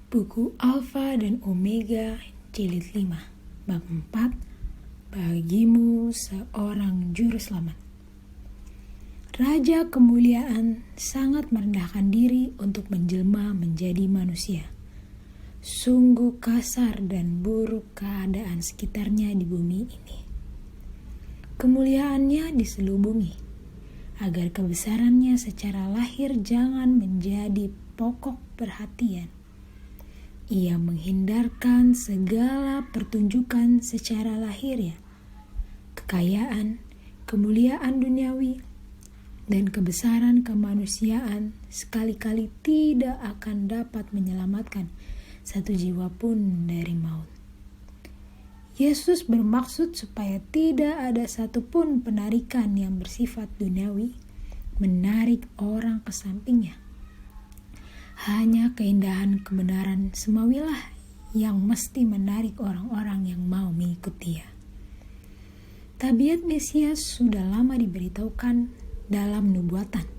Buku Alfa dan Omega Jilid 5 Bab 4 Bagimu Seorang Juru Selamat. Raja Kemuliaan sangat merendahkan diri untuk menjelma menjadi manusia. Sungguh kasar dan buruk keadaan sekitarnya di bumi ini. Kemuliaannya diselubungi, agar kebesarannya secara lahir jangan menjadi pokok perhatian. Ia menghindarkan segala pertunjukan secara lahiriah, kekayaan, kemuliaan duniawi, dan kebesaran kemanusiaan sekali-kali tidak akan dapat menyelamatkan satu jiwa pun dari maut. Yesus bermaksud supaya tidak ada satupun penarikan yang bersifat duniawi menarik orang ke sampingnya. Hanya keindahan kebenaran semawilah yang mesti menarik orang-orang yang mau mengikutinya. Tabiat Mesias sudah lama diberitahukan dalam nubuatan,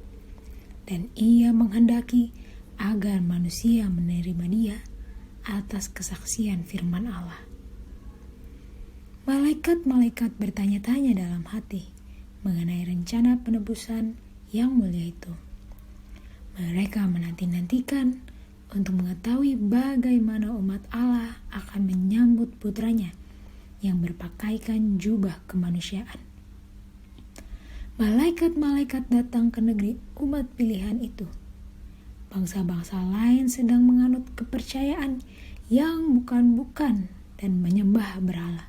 dan ia menghendaki agar manusia menerima dia atas kesaksian firman Allah. Malaikat-malaikat bertanya-tanya dalam hati mengenai rencana penebusan yang mulia itu. Mereka menanti-nantikan untuk mengetahui bagaimana umat Allah akan menyambut putranya yang berpakaikan jubah kemanusiaan. Malaikat-malaikat datang ke negeri umat pilihan itu. Bangsa-bangsa lain sedang menganut kepercayaan yang bukan-bukan dan menyembah berhala.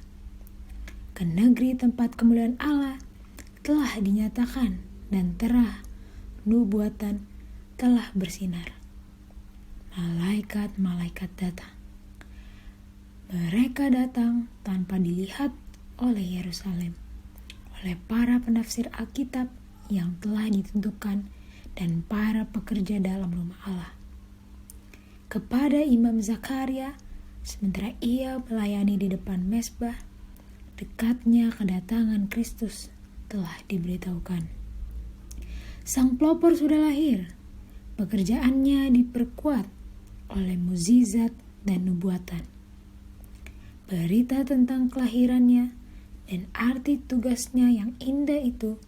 Ke negeri tempat kemuliaan Allah telah dinyatakan dan terang nubuatan telah bersinar. Malaikat-malaikat datang. Mereka datang tanpa dilihat oleh Yerusalem, oleh para penafsir Alkitab yang telah ditentukan dan para pekerja dalam rumah Allah. Kepada Imam Zakaria, sementara ia melayani di depan mezbah, dekatnya kedatangan Kristus telah diberitahukan. Sang pelopor sudah lahir. Pekerjaannya diperkuat oleh mukjizat dan nubuatan. Berita tentang kelahirannya dan arti tugasnya yang indah itu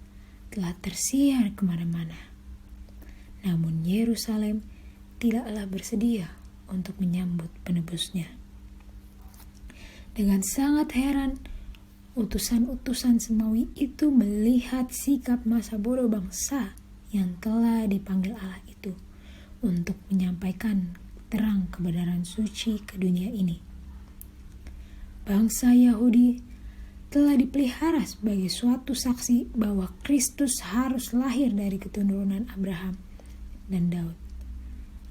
telah tersiar kemana-mana. Namun Yerusalem tidaklah bersedia untuk menyambut penebusnya. Dengan sangat heran, utusan-utusan semawi itu melihat sikap masa bodoh bangsa yang telah dipanggil Allah itu untuk menyampaikan terang kebenaran suci ke dunia ini. Bangsa Yahudi telah dipelihara sebagai suatu saksi bahwa Kristus harus lahir dari keturunan Abraham dan Daud.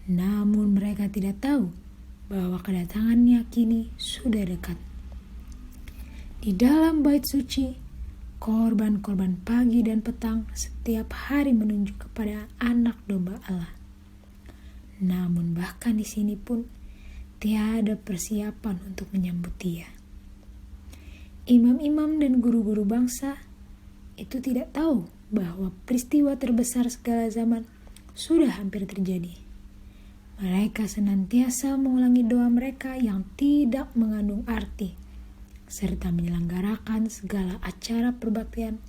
Namun mereka tidak tahu bahwa kedatangannya kini sudah dekat. Di dalam bait suci, korban-korban pagi dan petang setiap hari menunjuk kepada anak domba Allah. Namun bahkan di sini pun tiada persiapan untuk menyambut dia. Imam-imam dan guru-guru bangsa itu tidak tahu bahwa peristiwa terbesar segala zaman sudah hampir terjadi. Mereka senantiasa mengulangi doa mereka yang tidak mengandung arti, serta menyelenggarakan segala acara perbaktian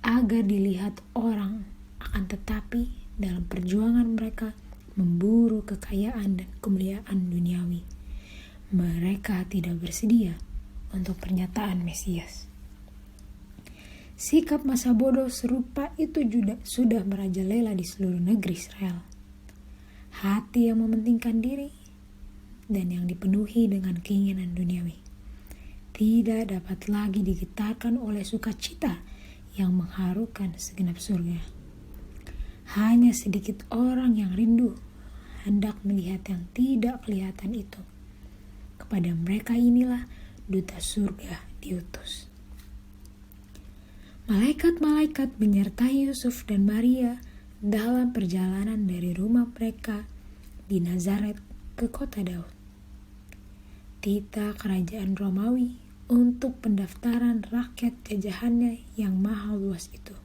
agar dilihat orang, akan tetapi dalam perjuangan mereka memburu kekayaan dan kemuliaan duniawi, mereka tidak bersedia untuk pernyataan Mesias. Sikap masa bodoh serupa itu juga sudah merajalela di seluruh negeri Israel. Hati yang mementingkan diri dan yang dipenuhi dengan keinginan duniawi tidak dapat lagi digetarkan oleh sukacita yang mengharukan segenap surga. Hanya sedikit orang yang rindu hendak melihat yang tidak kelihatan itu. Kepada mereka inilah duta surga diutus. Malaikat-malaikat menyertai Yusuf dan Maria dalam perjalanan dari rumah mereka di Nazaret ke kota Daud, titah kerajaan Romawi, untuk pendaftaran rakyat jajahannya yang mahal luas itu.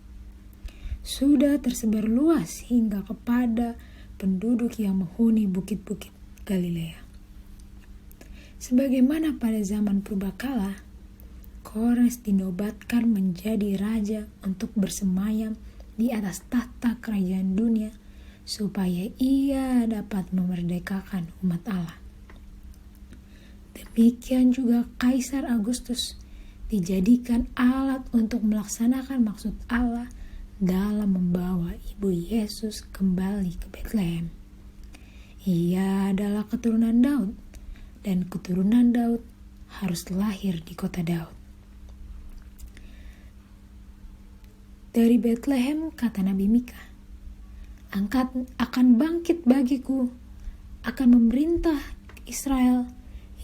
Sudah tersebar luas hingga kepada penduduk yang menghuni bukit-bukit Galilea. Sebagaimana pada zaman purbakala, Kores dinobatkan menjadi raja untuk bersemayam di atas tahta kerajaan dunia supaya ia dapat memerdekakan umat Allah. Demikian juga Kaisar Agustus dijadikan alat untuk melaksanakan maksud Allah dalam membawa Ibu Yesus kembali ke Betlehem. Ia adalah keturunan Daud, dan keturunan Daud harus lahir di kota Daud. Dari Betlehem, kata Nabi Mika, akan bangkit bagiku, akan memerintah Israel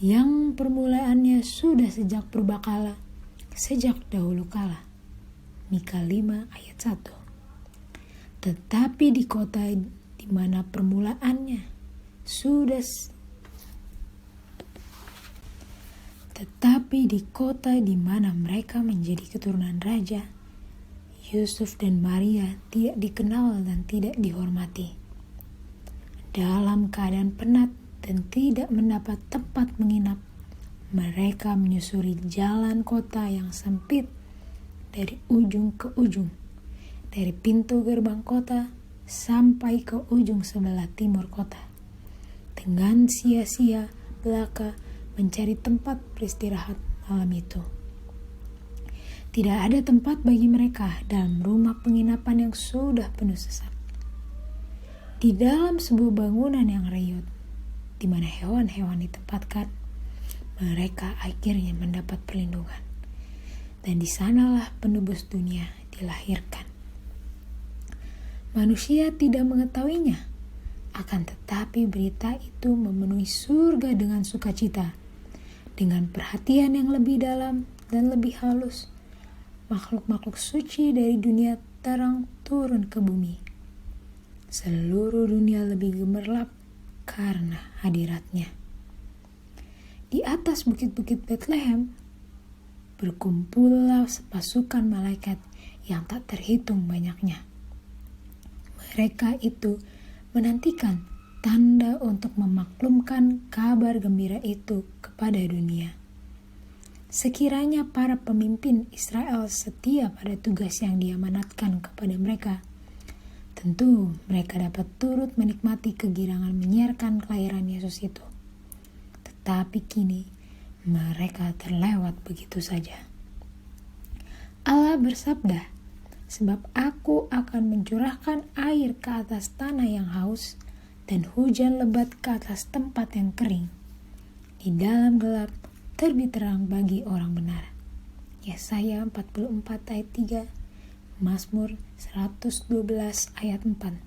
yang permulaannya sudah sejak purbakala, sejak dahulu kala. Mika 5 ayat 1. Tetapi di kota di mana permulaannya sudah Tetapi di kota di mana mereka menjadi keturunan raja, Yusuf dan Maria tidak dikenal dan tidak dihormati. Dalam keadaan penat dan tidak mendapat tempat menginap, mereka menyusuri jalan kota yang sempit dari ujung ke ujung, dari pintu gerbang kota sampai ke ujung sebelah timur kota, dengan sia-sia belaka mencari tempat beristirahat malam itu. Tidak ada tempat bagi mereka dalam rumah penginapan yang sudah penuh sesak. Di dalam sebuah bangunan yang reot, di mana hewan-hewan ditempatkan, mereka akhirnya mendapat perlindungan. Dan di sanalah penebus dunia dilahirkan. Manusia tidak mengetahuinya, akan tetapi berita itu memenuhi surga dengan sukacita. Dengan perhatian yang lebih dalam dan lebih halus, makhluk-makhluk suci dari dunia terang turun ke bumi. Seluruh dunia lebih gemerlap karena hadiratnya. Di atas bukit-bukit Betlehem, berkumpullah pasukan malaikat yang tak terhitung banyaknya. Mereka itu menantikan tanda untuk memaklumkan kabar gembira itu kepada dunia. Sekiranya para pemimpin Israel setia pada tugas yang diamanatkan kepada mereka, tentu mereka dapat turut menikmati kegirangan menyiarkan kelahiran Yesus itu. Tetapi kini mereka terlewat begitu saja. Allah bersabda, "Sebab aku akan mencurahkan air ke atas tanah yang haus dan hujan lebat ke atas tempat yang kering. Di dalam gelap terbit terang bagi orang benar." Yesaya 44 ayat 3, Mazmur 112 ayat 4.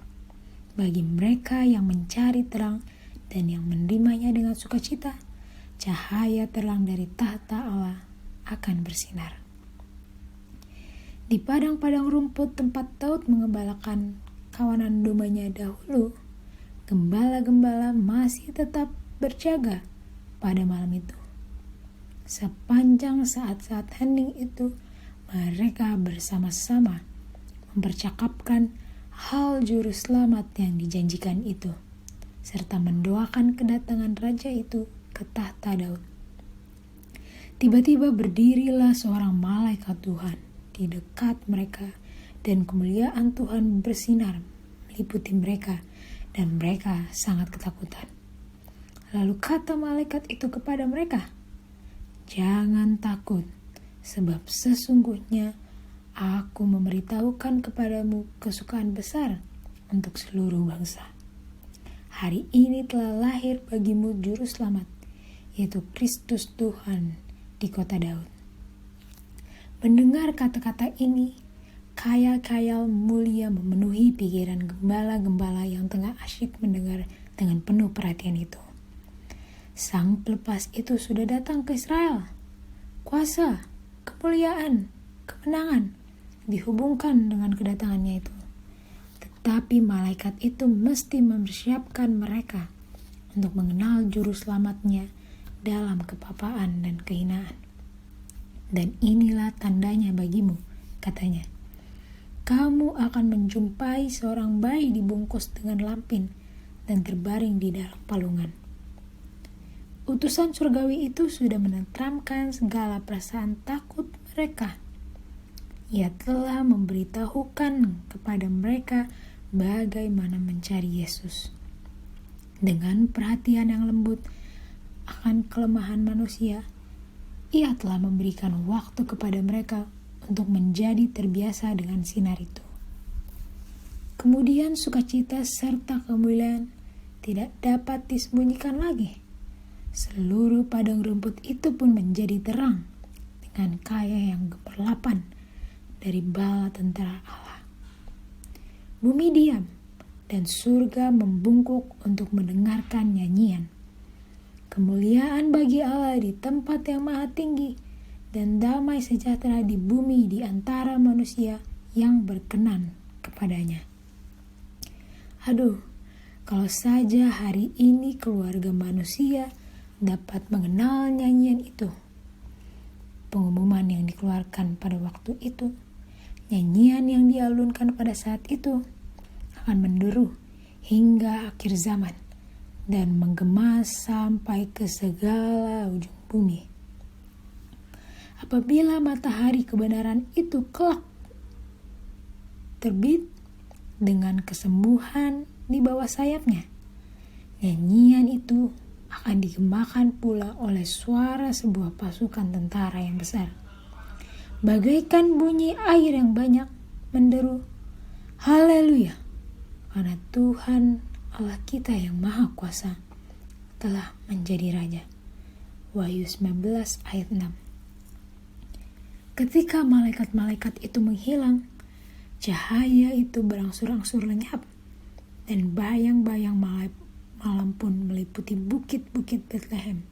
Bagi mereka yang mencari terang dan yang menerimanya dengan sukacita, cahaya terang dari tahta Allah akan bersinar. Di padang-padang rumput tempat Daud mengembalakan kawanan dombanya dahulu, gembala-gembala masih tetap berjaga pada malam itu. Sepanjang saat-saat hening itu, mereka bersama-sama mempercakapkan hal juru selamat yang dijanjikan itu, serta mendoakan kedatangan raja itu ke tahta Daud. Tiba-tiba berdirilah seorang malaikat Tuhan di dekat mereka, dan kemuliaan Tuhan bersinar meliputi mereka, dan mereka sangat ketakutan. Lalu kata malaikat itu kepada mereka, "Jangan takut, sebab sesungguhnya aku memberitahukan kepadamu kesukaan besar untuk seluruh bangsa. Hari ini telah lahir bagimu juru selamat, yaitu Kristus Tuhan di kota Daud." Mendengar kata-kata ini, khayal-khayal mulia memenuhi pikiran gembala-gembala yang tengah asyik mendengar dengan penuh perhatian itu. Sang pelepas itu sudah datang ke Israel. Kuasa, kemuliaan, kemenangan dihubungkan dengan kedatangannya itu. Tetapi malaikat itu mesti mempersiapkan mereka untuk mengenal juru selamatnya dalam kepapaan dan kehinaan. "Dan inilah tandanya bagimu," katanya. "Kamu akan menjumpai seorang bayi dibungkus dengan lampin dan terbaring di dalam palungan." Utusan surgawi itu sudah menenteramkan segala perasaan takut mereka. Ia telah memberitahukan kepada mereka bagaimana mencari Yesus. Dengan perhatian yang lembut akan kelemahan manusia, Ia telah memberikan waktu kepada mereka untuk menjadi terbiasa dengan sinar itu. Kemudian sukacita serta kemuliaan tidak dapat disembunyikan lagi. Seluruh padang rumput itu pun menjadi terang dengan cahaya yang gemerlapan dari bala tentara Allah. Bumi diam dan surga membungkuk untuk mendengarkan nyanyian. Kemuliaan bagi Allah di tempat yang maha tinggi dan damai sejahtera di bumi di antara manusia yang berkenan kepadanya. Aduh, kalau saja hari ini keluarga manusia dapat mengenal nyanyian itu. Pengumuman yang dikeluarkan pada waktu itu, nyanyian yang dialunkan pada saat itu akan menderu hingga akhir zaman dan menggema sampai ke segala ujung bumi. Apabila matahari kebenaran itu kelak terbit dengan kesembuhan di bawah sayapnya, nyanyian itu akan digemakan pula oleh suara sebuah pasukan tentara yang besar. Bagaikan bunyi air yang banyak menderu, haleluya, karena Tuhan Allah kita yang maha kuasa telah menjadi Raja. Wahyu 19 ayat 6. Ketika malaikat-malaikat itu menghilang, cahaya itu berangsur-angsur lenyap, dan bayang-bayang malam pun meliputi bukit-bukit Betlehem.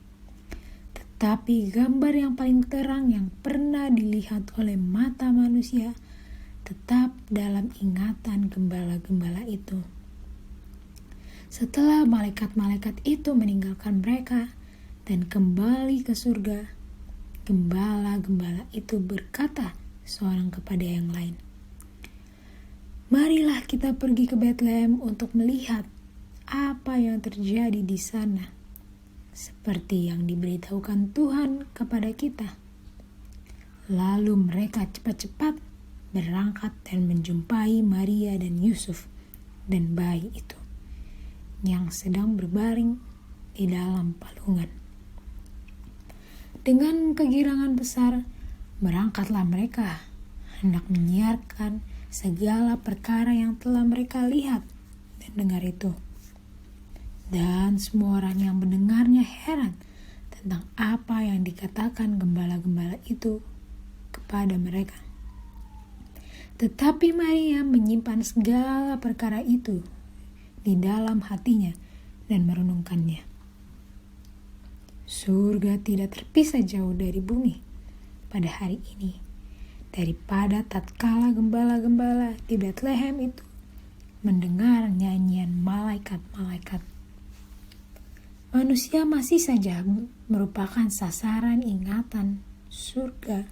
Tetapi gambar yang paling terang yang pernah dilihat oleh mata manusia tetap dalam ingatan gembala-gembala itu. Setelah malaikat-malaikat itu meninggalkan mereka dan kembali ke surga, gembala-gembala itu berkata seorang kepada yang lain, "Marilah kita pergi ke Betlehem untuk melihat apa yang terjadi di sana, seperti yang diberitahukan Tuhan kepada kita." Lalu mereka cepat-cepat berangkat dan menjumpai Maria dan Yusuf dan bayi itu yang sedang berbaring di dalam palungan. Dengan kegirangan besar, berangkatlah mereka hendak menyiarkan segala perkara yang telah mereka lihat dan dengar itu. Dan semua orang yang mendengarnya heran tentang apa yang dikatakan gembala-gembala itu kepada mereka. Tetapi Maria menyimpan segala perkara itu di dalam hatinya dan merenungkannya. Surga tidak terpisah jauh dari bumi pada hari ini daripada tatkala gembala-gembala di Betlehem itu mendengar nyanyian malaikat-malaikat. Manusia masih saja merupakan sasaran ingatan surga,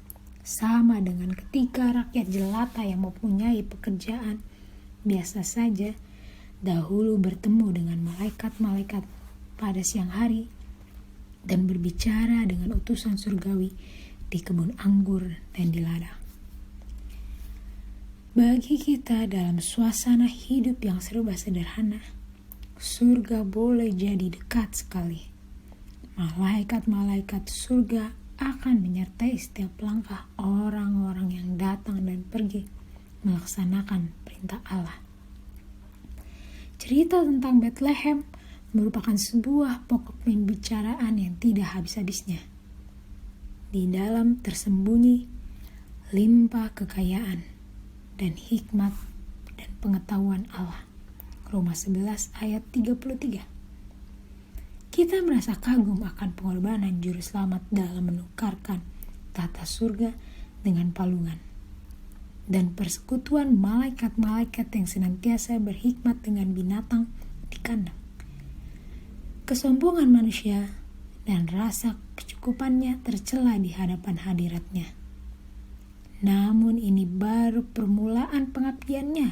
sama dengan ketika rakyat jelata yang mempunyai pekerjaan biasa saja dahulu bertemu dengan malaikat-malaikat pada siang hari dan berbicara dengan utusan surgawi di kebun anggur dan di ladang. Bagi kita dalam suasana hidup yang serba sederhana, surga boleh jadi dekat sekali. Malaikat-malaikat surga akan menyertai setiap langkah orang-orang yang datang dan pergi melaksanakan perintah Allah. Cerita tentang Betlehem merupakan sebuah pokok pembicaraan yang tidak habis-habisnya. Di dalam tersembunyi limpah kekayaan dan hikmat dan pengetahuan Allah. Roma 11 ayat 33. Kita merasa kagum akan pengorbanan juru selamat dalam menukarkan tata surga dengan palungan, dan persekutuan malaikat-malaikat yang senantiasa berhikmat dengan binatang di kandang. Kesombongan manusia dan rasa kecukupannya tercela di hadapan hadiratnya. Namun ini baru permulaan pengabdiannya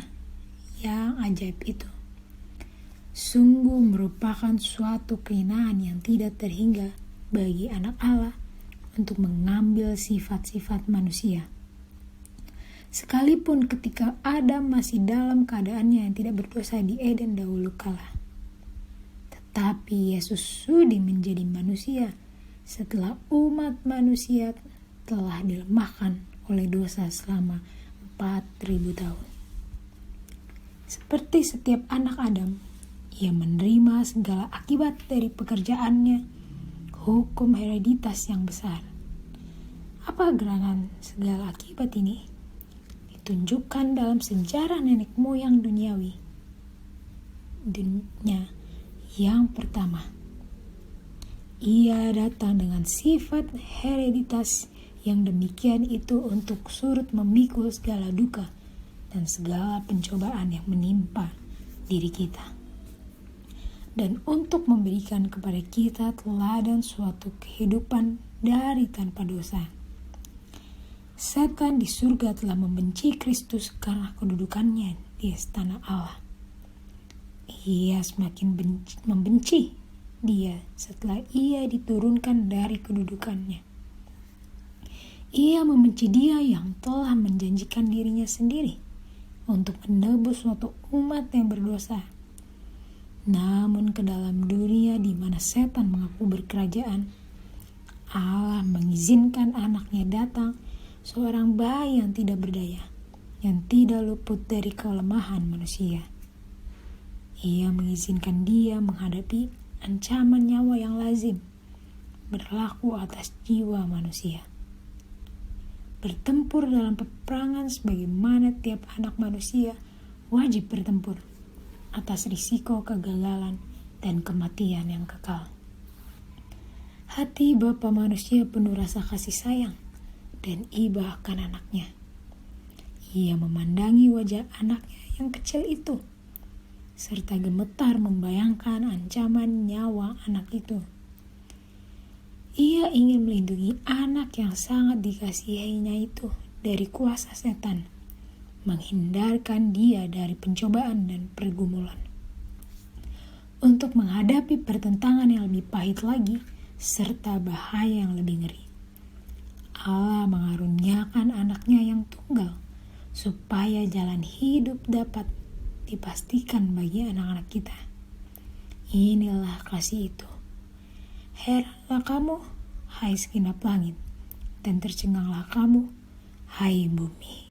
yang ajaib itu. Sungguh merupakan suatu kehinaan yang tidak terhingga bagi anak Allah untuk mengambil sifat-sifat manusia. Sekalipun ketika Adam masih dalam keadaannya yang tidak berdosa di Eden dahulu kala. Tetapi Yesus sudi menjadi manusia setelah umat manusia telah dilemahkan oleh dosa selama 4.000 tahun. Seperti setiap anak Adam, ia menerima segala akibat dari pekerjaannya, hukum hereditas yang besar. Apa gerangan segala akibat ini? Ditunjukkan dalam sejarah nenek moyang duniawi. Yang pertama, ia datang dengan sifat hereditas yang demikian itu untuk surut memikul segala duka dan segala pencobaan yang menimpa diri kita. Dan untuk memberikan kepada kita teladan suatu kehidupan dari tanpa dosa. Setan di surga telah membenci Kristus karena kedudukannya di istana Allah. Ia semakin membenci dia setelah ia diturunkan dari kedudukannya. Ia membenci dia yang telah menjanjikan dirinya sendiri untuk menebus suatu umat yang berdosa. Namun ke dalam dunia di mana setan mengaku berkerajaan, Allah mengizinkan anaknya datang, seorang bayi yang tidak berdaya, yang tidak luput dari kelemahan manusia. Ia mengizinkan dia menghadapi ancaman nyawa yang lazim berlaku atas jiwa manusia. Bertempur dalam peperangan sebagaimana tiap anak manusia wajib bertempur atas risiko kegagalan dan kematian yang kekal. Hati Bapa manusia penuh rasa kasih sayang dan iba akan anaknya. Ia memandangi wajah anaknya yang kecil itu, serta gemetar membayangkan ancaman nyawa anak itu. Ia ingin melindungi anak yang sangat dikasihinya itu dari kuasa setan, menghindarkan dia dari pencobaan dan pergumulan. Untuk menghadapi pertentangan yang lebih pahit lagi, serta bahaya yang lebih ngeri, Allah mengaruniakan anaknya yang tunggal, supaya jalan hidup dapat dipastikan bagi anak-anak kita. Inilah kasih itu. Heranlah kamu, hai segenap langit, dan tercenganglah kamu, hai bumi.